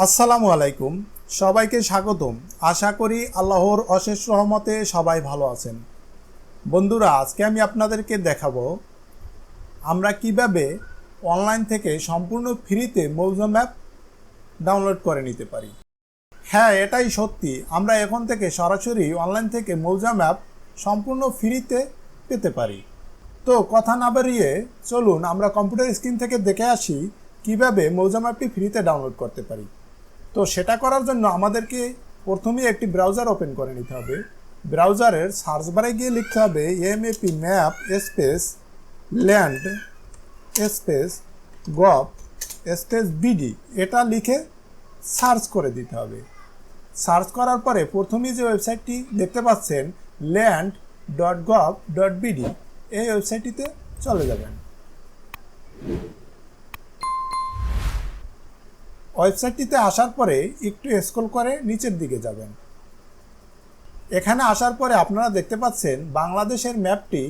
আসসালামু আলাইকুম, সবাইকে স্বাগতম। আশা করি আল্লাহর অশেষ রহমতে সবাই ভালো আছেন। বন্ধুরা, আজকে আমি আপনাদেরকে দেখাবো আমরা কিভাবে অনলাইন থেকে সম্পূর্ণ ফ্রিতে মৌজা ম্যাপ ডাউনলোড করে নিতে পারি। হ্যাঁ, এটাই সত্যি, আমরা এখন থেকে সরাসরি অনলাইন থেকে মৌজা ম্যাপ সম্পূর্ণ ফ্রিতে পেতে পারি। তো কথা না বাড়িয়ে চলুন আমরা কম্পিউটার স্ক্রিন থেকে দেখে আসি কিভাবে মৌজা ম্যাপটি ফ্রিতে ডাউনলোড করতে পারি। তো সেটা করার জন্য আমাদেরকে প্রথমেই একটি ব্রাউজার ওপেন করে নিতে হবে। ব্রাউজারের সার্চ বারে গিয়ে লিখতে হবে MAP map space land space gov space BD, এটা লিখে সার্চ করে দিতে হবে। সার্চ করার পরে প্রথমেই যে ওয়েবসাইটটি দেখতে পাচ্ছেন land.gov.bd, এই ওয়েবসাইটটিতে চলে যাবেন। ওয়েবসাইটটিতে আসার পরে একটু স্ক্রল করে নিচের দিকে যাবেন। এখানে আসার পরে আপনারা দেখতে পাচ্ছেন বাংলাদেশের ম্যাপটি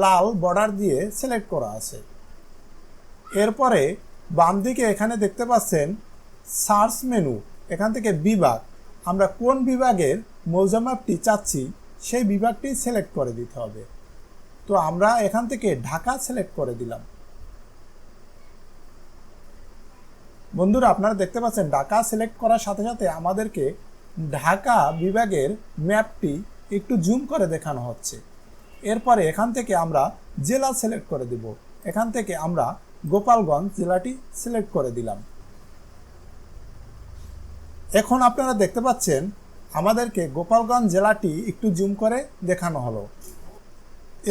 লাল বর্ডার দিয়ে সিলেক্ট করা আছে। এরপরে বাম দিকে এখানে দেখতে পাচ্ছেন সার্চ মেনু, এখান থেকে বিভাগ, আমরা কোন বিভাগের মৌজা ম্যাপটি চাচ্ছি সেই বিভাগটি সিলেক্ট করে দিতে হবে। তো আমরা এখান থেকে ঢাকা সিলেক্ট করে দিলাম। বন্ধুরা, আপনারা দেখতে পাচ্ছেন ঢাকা সিলেক্ট করার সাথে সাথে আমাদেরকে ঢাকা বিভাগের ম্যাপটি একটু জুম করে দেখানো হচ্ছে। এরপরে এখান থেকে আমরা জেলা সিলেক্ট করে দেব। এখান থেকে আমরা গোপালগঞ্জ জেলাটি সিলেক্ট করে দিলাম। এখন আপনারা দেখতে পাচ্ছেন আমাদেরকে গোপালগঞ্জ জেলাটি একটু জুম করে দেখানো হলো।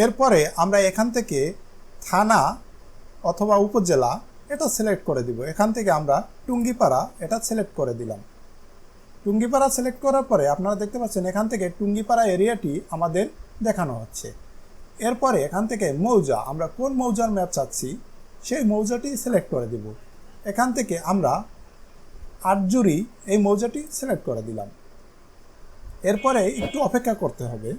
এরপরে আমরা এখান থেকে থানা অথবা উপজেলা এটা সিলেক্ট করে দিব। এখান থেকে আমরা টুঙ্গিপাড়া এটা সিলেক্ট করে দিলাম। টুঙ্গিপাড়া সিলেক্ট করার পরে আপনারা দেখতে পাচ্ছেন এখান থেকে টুঙ্গিপাড়া এরিয়াটি আমাদের দেখানো হচ্ছে। এরপরে এখান থেকে মৌজা, আমরা কোন মৌজার ম্যাপ চাচ্ছি সেই মৌজাটি সিলেক্ট করে দিব। এখান থেকে আমরা আটজুরি এই মৌজাটি সিলেক্ট করে দিলাম। এরপরে একটু অপেক্ষা করতে হবে।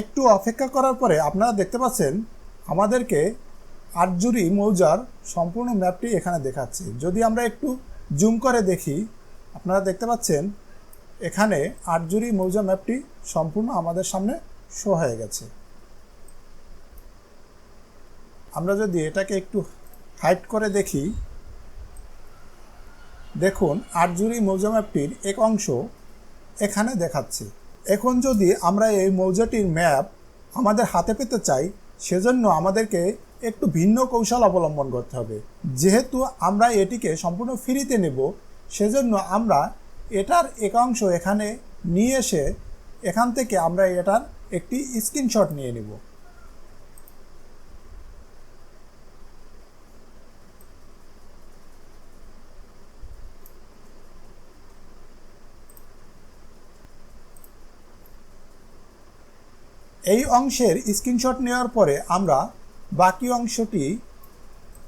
একটু অপেক্ষা করার পরে আপনারা দেখতে পাচ্ছেন আমাদেরকে আটজুরি মৌজার সম্পূর্ণ ম্যাপটি এখানে দেখাচ্ছে। যদি আমরা একটু জুম করে দেখি, আপনারা দেখতে পাচ্ছেন এখানে আটজুরি মৌজা ম্যাপটি সম্পূর্ণ আমাদের সামনে শো হয়ে গেছে। আমরা যদি এটাকে একটু হাইড করে দেখি, দেখুন আটজুরি মৌজা ম্যাপটির এক অংশ এখানে দেখাচ্ছে। এখন যদি আমরা এই মৌজাটির ম্যাপ আমাদের হাতে পেতে চাই, সেজন্য আমাদেরকে একটু ভিন্ন কৌশল অবলম্বন করতে হবে। যেহেতু আমরা এটিকে সম্পূর্ণ ফ্রিতে নেব, সেজন্য আমরা এটার একাংশ এখানে নিয়ে এসে এখান থেকে আমরা এটার একটি স্ক্রিনশট নিয়ে নেব। এই অংশের স্ক্রিনশট নেওয়ার পরে আমরা বাকি অংশটি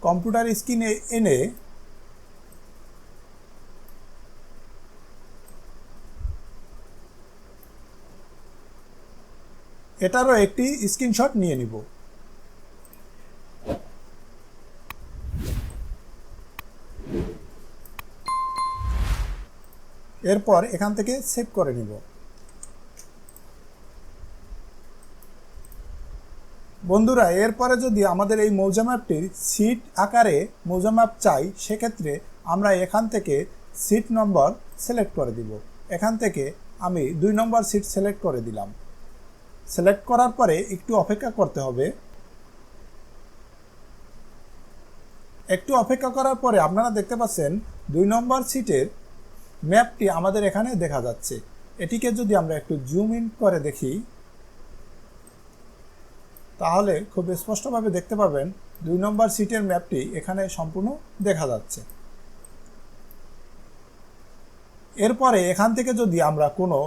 কম্পিউটার স্ক্রিনে এনে এটারও একটি স্ক্রিনশট নিয়ে নিব। এরপর এখান থেকে সেভ করে নিব। বন্ধুরা, এরপরে যদি আমাদের এই মৌজা ম্যাপটির সিট আকারে মৌজা ম্যাপ চাই, সেক্ষেত্রে আমরা এখান থেকে সিট নম্বর সিলেক্ট করে দিব। এখান থেকে আমি 2 নম্বর সিট সিলেক্ট করে দিলাম। সিলেক্ট করার পরে একটু অপেক্ষা করতে হবে। একটু অপেক্ষা করার পরে আপনারা দেখতে পাচ্ছেন 2 নম্বর সিটের ম্যাপটি আমাদের এখানে দেখা যাচ্ছে। এটিকে যদি আমরা একটু জুম ইন করে দেখি, তাহলে খুব স্পষ্টভাবে দেখতে পাবেন 2 নম্বর সিটের ম্যাপটি এখানে সম্পূর্ণ দেখা যাচ্ছে। এরপরে এখান থেকে যদি আমরা কোনো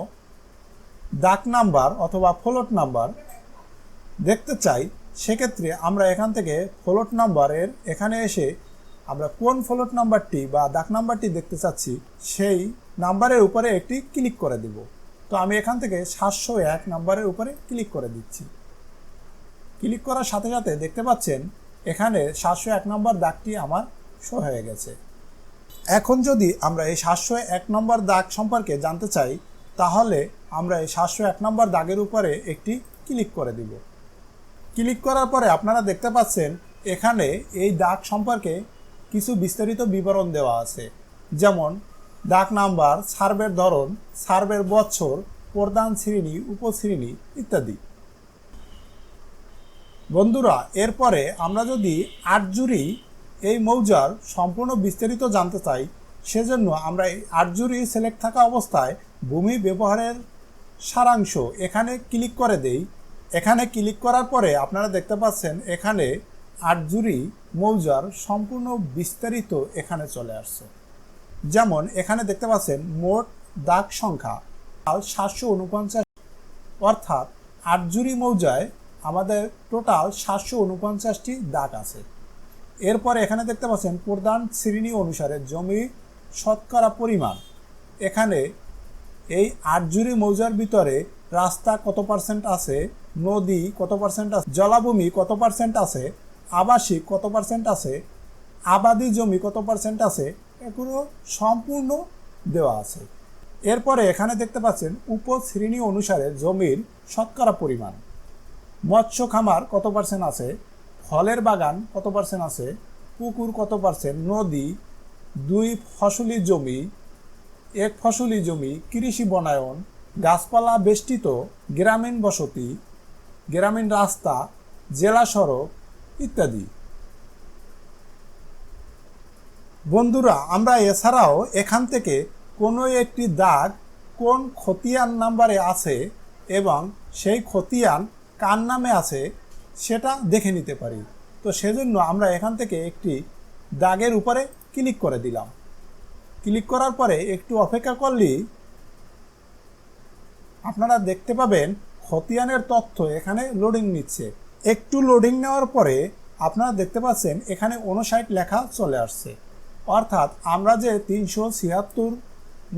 ডাক নাম্বার অথবা ফ্লোট নাম্বার দেখতে চাই, সেক্ষেত্রে আমরা এখান থেকে ফ্লোট নাম্বারের এখানে এসে আমরা কোন ফ্লোট নাম্বারটি বা ডাক নাম্বারটি দেখতে চাচ্ছি সেই নাম্বারের উপরে একটি ক্লিক করে দেব। তো আমি এখান থেকে 701 নাম্বারের উপরে ক্লিক করে দিচ্ছি। ক্লিক করার সাথে সাথে দেখতে পাচ্ছেন এখানে 701 নম্বর দাগটি আমার শো হয়ে গেছে। এখন যদি আমরা এই 701 নম্বর দাগ সম্পর্কে জানতে চাই, তাহলে আমরা এই 701 নম্বর দাগের উপরে একটি ক্লিক করে দিব। ক্লিক করার পরে আপনারা দেখতে পাচ্ছেন এখানে এই দাগ সম্পর্কে কিছু বিস্তারিত বিবরণ দেওয়া আছে, যেমন দাগ নাম্বার, সার্ভের ধরন, সার্ভের বছর, প্রধান শ্রেণী, উপশ্রেণী ইত্যাদি। বন্ধুরা, এরপরে আমরা যদি আটজুরি এই মৌজার সম্পূর্ণ বিস্তারিত জানতে চাই, সেজন্য আমরা এই আটজুরি সিলেক্ট থাকা অবস্থায় ভূমি ব্যবহারের সারাংশ এখানে ক্লিক করে দেই। এখানে ক্লিক করার পরে আপনারা দেখতে পাচ্ছেন এখানে আটজুরি মৌজার সম্পূর্ণ বিস্তারিত এখানে চলে আসছে। যেমন এখানে দেখতে পাচ্ছেন মোট দাগ সংখ্যা 749, অর্থাৎ আটজুরি মৌজায় আমাদের টোটাল 749টি দাগ আছে। এরপরে এখানে দেখতে পাচ্ছেন প্রধান শ্রেণী অনুসারে জমি শতকরা পরিমাণ। এখানে এই আটজুরি মৌজার ভিতরে রাস্তা কত পার্সেন্ট আছে, নদী কত পার্সেন্ট আছে, জলাভূমি কত পার্সেন্ট আছে, আবাসিক কত পার্সেন্ট আছে, আবাদি জমি কত পার্সেন্ট আছে, এগুলো সম্পূর্ণ দেওয়া আছে। এরপরে এখানে দেখতে পাচ্ছেন উপশ্রেণী অনুসারে জমির শতকরা পরিমাণ, মৎস্য খামার কত পার্সেন্ট আছে, ফলের বাগান কত পার্সেন্ট আছে, পুকুর কত পার্সেন্ট, নদী, 2 ফসলি জমি, 1 ফসলি জমি, কৃষি বনায়ন, গাছপালা বেষ্টিত গ্রামীণ বসতি, গ্রামীণ রাস্তা, জেলা সড়ক ইত্যাদি। বন্ধুরা, আমরা এছাড়াও এখান থেকে কোনো একটি দাগ কোন খতিয়ান নাম্বারে আছে এবং সেই খতিয়ান কার নামে আছে সেটা দেখে নিতে পারি। তো সেজন্য আমরা এখান থেকে একটি দাগের উপরে ক্লিক করে দিলাম। ক্লিক করার পরে একটু অপেক্ষা করলেই আপনারা দেখতে পাবেন খতিয়ানের তথ্য এখানে লোডিং নিচ্ছে। একটু লোডিং নেওয়ার পরে আপনারা দেখতে পাচ্ছেন এখানে 59 লেখা চলে আসছে, অর্থাৎ আমরা যে 376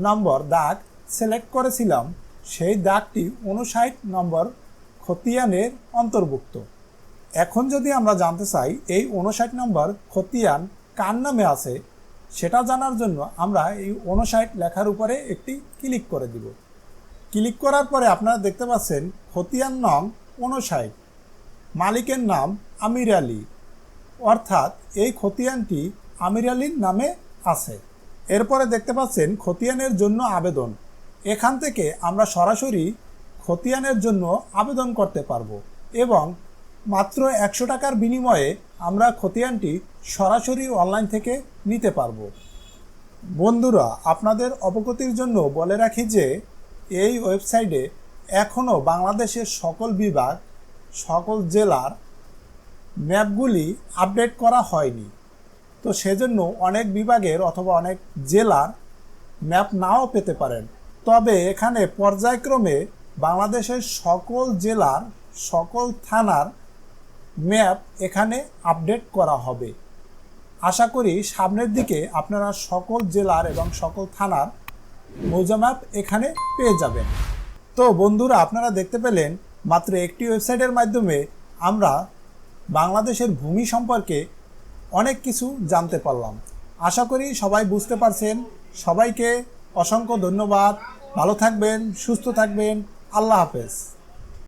নম্বর দাগ সিলেক্ট করেছিলাম সেই দাগটি 59 নম্বর খতিয়ানের অন্তর্ভুক্ত। এখন যদি আমরা জানতে চাই এই 59 নম্বর খতিয়ান কার নামে আছে, সেটা জানার জন্য আমরা এই 59 লেখার উপরে একটি ক্লিক করে দিব। ক্লিক করার পরে আপনারা দেখতে পাচ্ছেন খতিয়ান নং 59, মালিকের নাম আমির আলী, অর্থাৎ এই খতিয়ানটি আমির আলীর নামে আছে। এরপরে দেখতে পাচ্ছেন খতিয়ানের জন্য আবেদন। এখান থেকে আমরা সরাসরি খতিয়ানের জন্য আবেদন করতে পারবো এবং মাত্র 100 টাকার বিনিময়ে আমরা খতিয়ানটি সরাসরি অনলাইন থেকে নিতে পারবো। বন্ধুরা, আপনাদের অবগতির জন্য বলে রাখি যে এই ওয়েবসাইটে এখনও বাংলাদেশের সকল বিভাগ, সকল জেলার ম্যাপগুলি আপডেট করা হয়নি। তো সেজন্য অনেক বিভাগের অথবা অনেক জেলার ম্যাপ নাও পেতে পারেন। তবে এখানে পর্যায়ক্রমে বাংলাদেশের সকল জেলার, সকল থানার ম্যাপ এখানে আপডেট করা হবে। আশা করি সামনের দিকে আপনারা সকল জেলার এবং সকল থানার মৌজা ম্যাপ এখানে পেয়ে যাবেন। তো বন্ধুরা, আপনারা দেখতে পেলেন মাত্র একটি ওয়েবসাইটের মাধ্যমে আমরা বাংলাদেশের ভূমি সম্পর্কে অনেক কিছু জানতে পারলাম। আশা করি সবাই বুঝতে পারছেন। সবাইকে অসংখ্য ধন্যবাদ। ভালো থাকবেন, সুস্থ থাকবেন। আল্লাহ হাফেজ।